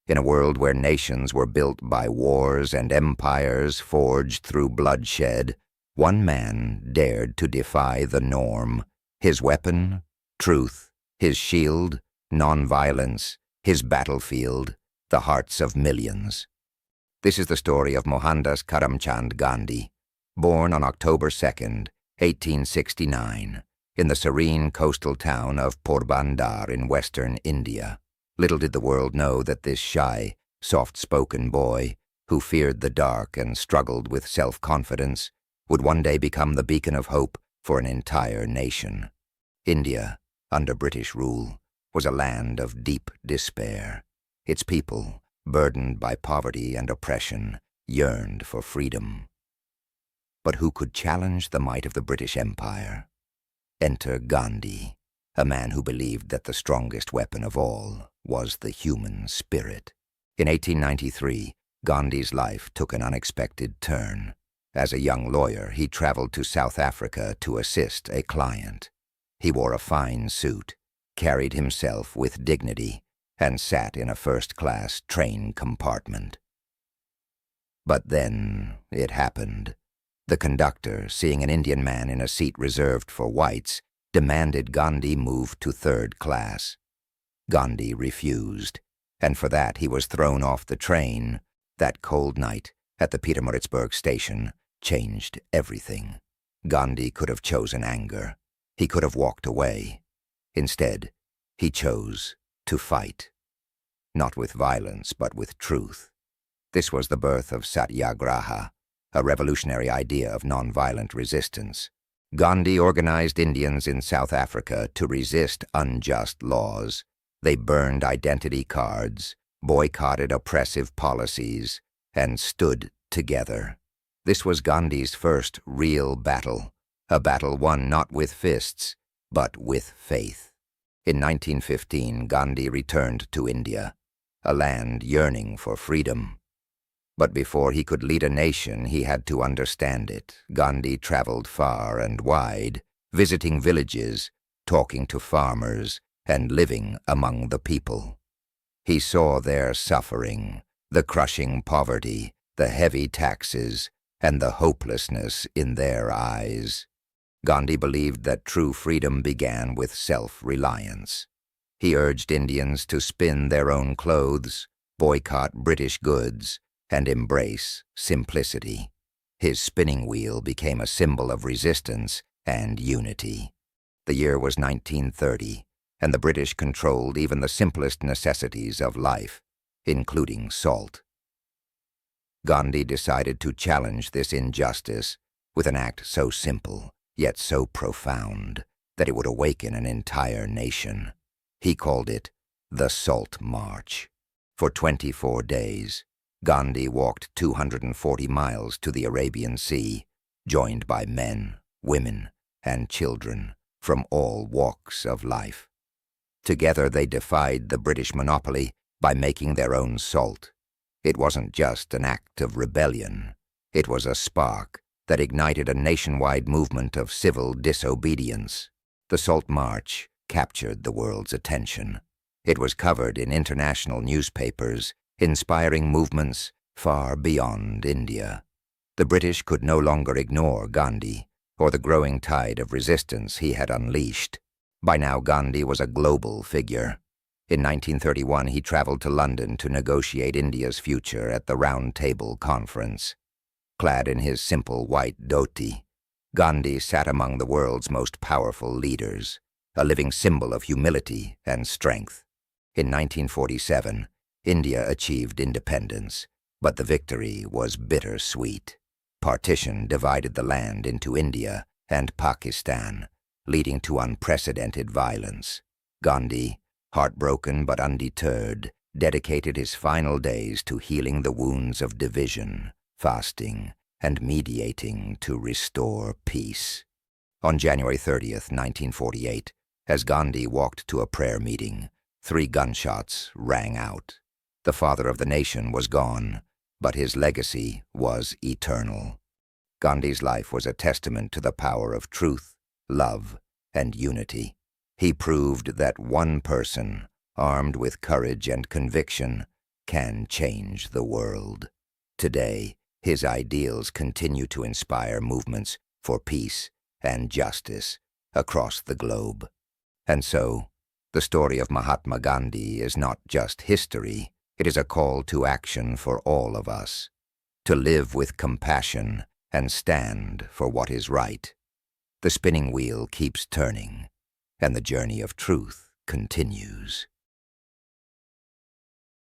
In a world where nations were built by wars and empires forged through bloodshed, one man dared to defy the norm. His weapon, truth; his shield, nonviolence; his battlefield, the hearts of millions. This is the story of Mohandas Karamchand Gandhi, born on October 2nd, 1869, in the serene coastal town of Porbandar in western India. Little did the world know that this shy, soft-spoken boy, who feared the dark and struggled with self-confidence, would one day become the beacon of hope for an entire nation. India, under British rule, was a land of deep despair. Its people, burdened by poverty and oppression, yearned for freedom. But who could challenge the might of the British Empire? Enter Gandhi, a man who believed that the strongest weapon of all was the human spirit. In 1893, Gandhi's life took an unexpected turn. As a young lawyer, he traveled to South Africa to assist a client. He wore a fine suit, carried himself with dignity, and sat in a first-class train compartment. But then it happened. The conductor, seeing an Indian man in a seat reserved for whites, demanded Gandhi move to third class. Gandhi refused, and for that he was thrown off the train. That cold night at the Pietermaritzburg station changed everything. Gandhi could have chosen anger. He could have walked away. Instead, he chose to fight. Not with violence, but with truth. This was the birth of Satyagraha, a revolutionary idea of nonviolent resistance. Gandhi organized Indians in South Africa to resist unjust laws. They burned identity cards, boycotted oppressive policies, and stood together. This was Gandhi's first real battle, a battle won not with fists, but with faith. In 1915, Gandhi returned to India, a land yearning for freedom. But before he could lead a nation, he had to understand it. Gandhi traveled far and wide, visiting villages, talking to farmers, and living among the people. He saw their suffering, the crushing poverty, the heavy taxes, and the hopelessness in their eyes. Gandhi believed that true freedom began with self-reliance. He urged Indians to spin their own clothes, boycott British goods, and embrace simplicity. His spinning wheel became a symbol of resistance and unity. The year was 1930, and the British controlled even the simplest necessities of life, including salt. Gandhi decided to challenge this injustice with an act so simple, yet so profound, that it would awaken an entire nation. He called it the Salt March. For 24 days, Gandhi walked 240 miles to the Arabian Sea, joined by men, women, and children from all walks of life. Together they defied the British monopoly by making their own salt. It wasn't just an act of rebellion. It was a spark that ignited a nationwide movement of civil disobedience. The Salt March captured the world's attention. It was covered in international newspapers, inspiring movements far beyond India. The British could no longer ignore Gandhi or the growing tide of resistance he had unleashed. By now, Gandhi was a global figure. In 1931, he traveled to London to negotiate India's future at the Round Table Conference. Clad in his simple white dhoti, Gandhi sat among the world's most powerful leaders, a living symbol of humility and strength. In 1947, India achieved independence, but the victory was bittersweet. Partition divided the land into India and Pakistan, leading to unprecedented violence. Gandhi, heartbroken but undeterred, dedicated his final days to healing the wounds of division, fasting, and mediating to restore peace. On January 30th, 1948, as Gandhi walked to a prayer meeting, 3 gunshots rang out. The father of the nation was gone, but his legacy was eternal. Gandhi's life was a testament to the power of truth, love, and unity. He proved that one person, armed with courage and conviction, can change the world. Today, his ideals continue to inspire movements for peace and justice across the globe. And so, the story of Mahatma Gandhi is not just history, it is a call to action for all of us, to live with compassion and stand for what is right. The spinning wheel keeps turning, and the journey of truth continues.